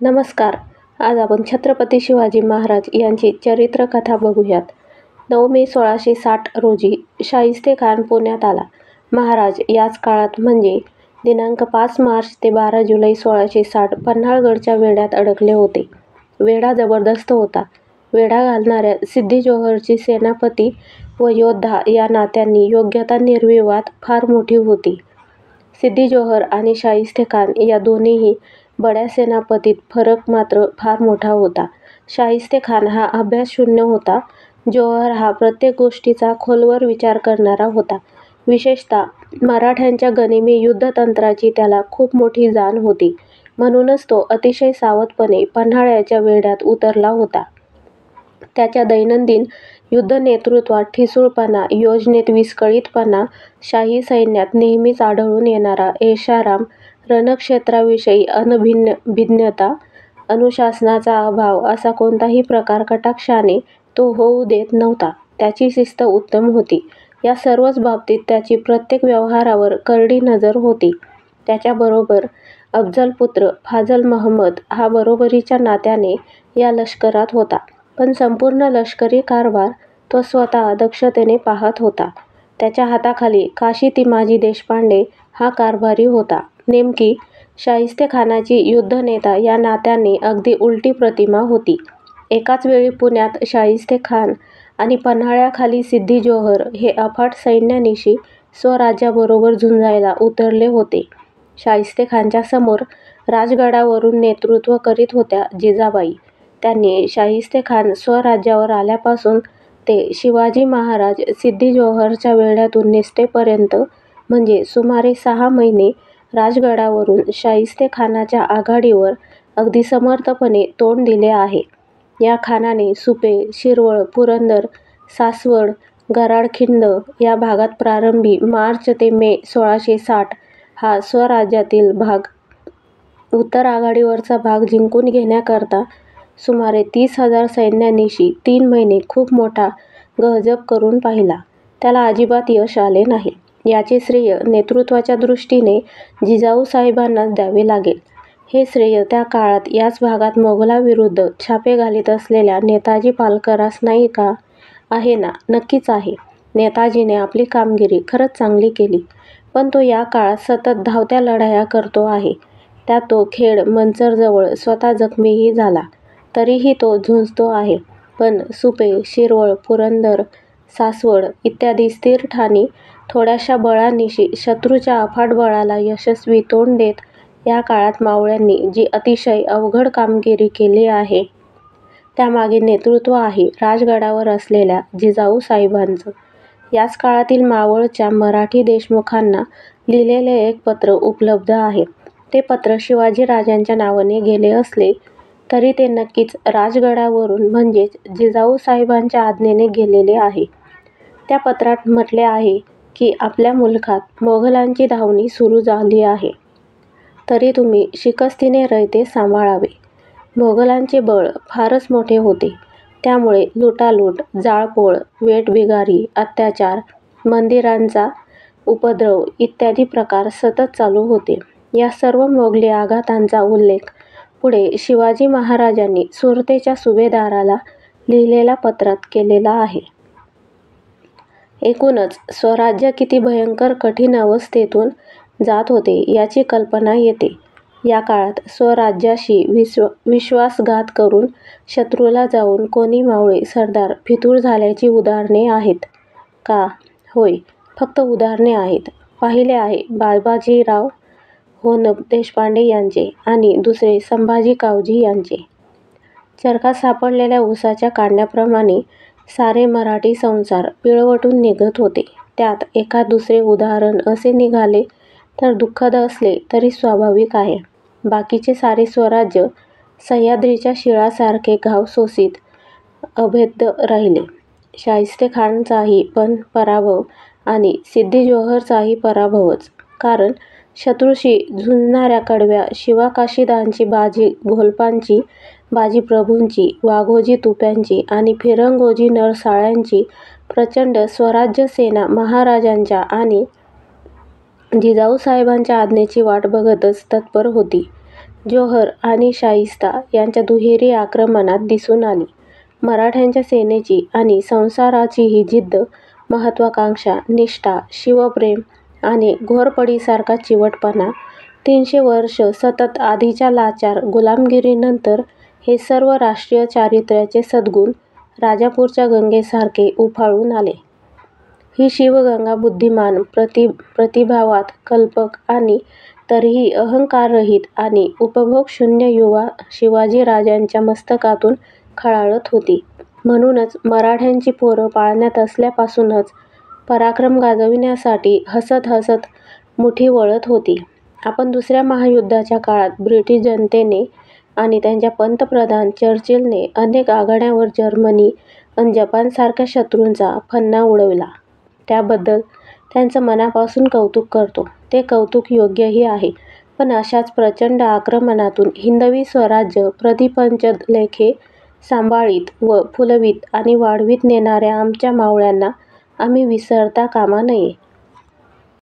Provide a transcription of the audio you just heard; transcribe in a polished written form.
नमस्कार. आज आपण छत्रपती शिवाजी महाराज यांची चरित्रकथा बघूयात. 9 मे 1660 रोजी शाहिस्तेखान पुण्यात आला. महाराज याच काळात म्हणजे दिनांक 5 मार्च ते 12 जुलै 1660 पन्हाळगडच्या वेढ्यात अडकले होते. वेढा जबरदस्त होता. वेढा घालणाऱ्या सिद्दी जोहरची सेनापती व योद्धा या नात्यांनी योग्यता निर्विवाद फार मोठी होती. सिद्दी जोहर आणि शाहिस्तेखान या दोन्हीही बड्या सेनापतीत फरक मात्र फार मोठा होता. शाहिस्तेखान हा अभ्यासशून्य होता. जोहर हा प्रत्येक गोष्टीचा खोलवर विचार करणारा होता. विशेषतः मराठ्यांच्या गनिमी युद्धतंत्राची त्याला खूप मोठी जाण होती. म्हणूनच तो अतिशय सावधपणे पन्हाळ्याच्या वेढ्यात उतरला होता. त्याच्या दैनंदिन युद्धनेतृत्वात ठिसूळपणा, योजनेत विस्कळीतपणा, शाही सैन्यात नेहमीच आढळून येणारा ऐषाराम, रणक्षेत्राविषयी भिन्नता, अनुशासनाचा अभाव असा कोणताही प्रकार कटाक्षाने तो होऊ देत नव्हता. त्याची शिस्त उत्तम होती. या सर्वच बाबतीत त्याची प्रत्येक व्यवहारावर करडी नजर होती. त्याच्याबरोबर अफजलपुत्र फाजल महमद हा बरोबरीच्या नात्याने या लष्करात होता. पण संपूर्ण लष्करी कारभार तो स्वतः दक्षतेने पाहत होता. त्याच्या हाताखाली काशी तिमाजी देशपांडे हा कारभारी होता. नेमकी शाहिस्तेखानाची युद्धनेता या नात्याने अगदी उलटी प्रतिमा होती. एकाच वेळी पुण्यात शाहिस्तेखान आणि पन्हाळ्याखाली सिद्दी जोहर हे अफाट सैन्यानिशी स्वराज्याबरोबर झुंजायला उतरले होते. शाहिस्तेखानच्या समोर राजगडावरून नेतृत्व करीत होत्या जिजाबाई. त्यांनी शाहिस्तेखान स्वराज्यावर आल्यापासून ते शिवाजी महाराज सिद्दी जोहरच्या वेढ्यातून निसटेपर्यंत म्हणजे सुमारे 6 महिने राजगडावरून शाहिस्तेखानाच्या आघाडीवर अगदी समर्थपणे तोंड दिले आहे. या खानाने सुपे, शिरवळ, पुरंदर, सासवड, गराडखिंड या भागात प्रारंभी मार्च ते मे 1660 हा स्वराज्यातील भाग, उत्तर आघाडीवरचा भाग जिंकून घेण्याकरता सुमारे 30,000 सैन्यानिशी 3 महिने खूप मोठा गहजब करून पाहिला. त्याला अजिबात यश आले नाही. याचे श्रेय नेतृत्वाच्या दृष्टीने जिजाऊसाहेबांनाच द्यावे लागेल. हे श्रेय त्या काळात याच भागात मोगलाविरुद्ध छापे घालीत असलेल्या नेताजी पालकरास नाही का? आहे ना? नक्कीच आहे. नेताजीने आपली कामगिरी खरंच चांगली केली. पण तो या काळात सतत धावत्या लढाया करतो आहे. त्यात तो खेड मंचरजवळ स्वतः जखमीही झाला. तरीही तो झुंजतो आहे. पण सुपे, शिरवळ, पुरंदर, सासवड इत्यादी स्थिर ठाणी थोड्याशा बळानिशी शत्रूच्या अफाट बळाला यशस्वी तोंड देत या काळात मावळ्यांनी जी अतिशय अवघड कामगिरी केली आहे, त्यामागे नेतृत्व आहे राजगडावर असलेल्या जिजाऊसाहेबांचं. याच काळातील मावळच्या मराठी देशमुखांना लिहिलेले एक पत्र उपलब्ध आहे. ते पत्र शिवाजीराजांच्या नावाने गेले असले तरी ते नक्कीच राजगडावरून म्हणजेच जिजाऊसाहेबांच्या आज्ञेने गेलेले आहे. त्या पत्रात म्हटले आहे की आपल्या मुलखात मोगलांची धावणी सुरू झाली आहे. तरी तुम्ही शिकस्तीने रयते सांभाळावे. मोगलांचे बळ फारच मोठे होते. त्यामुळे लुटालूट, जाळपोळ, वेठबिगारी, अत्याचार, मंदिरांचा उपद्रव इत्यादी प्रकार सतत चालू होते. या सर्व मोगली आघातांचा उल्लेख पुढे शिवाजी महाराजांनी सुरतेच्या सुभेदाराला लिहिलेल्या पत्रात केलेला आहे. एकूणच स्वराज्य किती भयंकर कठीण अवस्थेतून जात होते याची कल्पना येते. या काळात स्वराज्याशी विश्वासघात करून शत्रूला जाऊन कोणी मावळे सरदार फितूर झाल्याची उदाहरणे आहेत का? होय, फक्त उदाहरणे आहेत. पाहिले आहे बाबाजीराव होनप देशपांडे यांचे आणि दुसरे संभाजी कावजी यांचे. चरखात सापडलेल्या उसाच्या कांड्याप्रमाणे सारे मराठी संसार पिळवटून निघत होते. त्यात एखाद दुसरे उदाहरण असे निघाले तर दुःखद असले तरी स्वाभाविक आहे. बाकीचे सारे स्वराज्य सह्याद्रीच्या शिळासारखे घावसोसीत अभेद्य राहिले. शाहिस्तेखानचाही पण पराभव आणि सिद्दी जोहरचाही पराभवच. कारण शत्रूशी झुंजणाऱ्या कडव्या शिवाकाशीदांची बाजी घोलपांची, बाजी प्रभूंची, वाघोजी तुप्यांची आणि फिरंगोजी नरसाळ्यांची प्रचंड स्वराज्य सेना महाराजांच्या आणि जिजाऊसाहेबांच्या आज्ञेची वाट बघतच तत्पर होती. जोहर आणि शाहिस्ता यांच्या दुहेरी आक्रमणात दिसून आली. मराठ्यांच्या सेनेची आणि संसाराचीही जिद्द, महत्त्वाकांक्षा, निष्ठा, शिवप्रेम आणि घोरपडीसारखा चिवटपणा. 300 वर्ष सतत आधीच्या लाचार गुलामगिरीनंतर हे सर्व राष्ट्रीय चारित्र्याचे सद्गुण राजापूरच्या गंगेसारखे उफाळून आले. ही शिवगंगा बुद्धिमान, प्रतिभावात कल्पक आणि तरीही अहंकाररहित आणि उपभोगशून्य युवा शिवाजीराजांच्या मस्तकातून खळाळत होती. म्हणूनच मराठ्यांची पोरं पाळण्यात असल्यापासूनच पराक्रम गाजविण्यासाठी हसत हसत मुठी वळत होती. आपण दुसऱ्या महायुद्धाच्या काळात ब्रिटिश जनतेने आणि त्यांच्या पंतप्रधान चर्चिलने अनेक आघाड्यांवर जर्मनी आणि जपानसारख्या शत्रूंचा फन्ना उडविला. त्याबद्दल त्यांचं मनापासून कौतुक करतो. ते कौतुक योग्यही आहे. पण अशाच प्रचंड आक्रमणातून हिंदवी स्वराज्य प्रतिपंचलेखे सांभाळीत व फुलवीत आणि वाढवीत नेणाऱ्या आमच्या मावळ्यांना आम्ही विसरता कामा नये.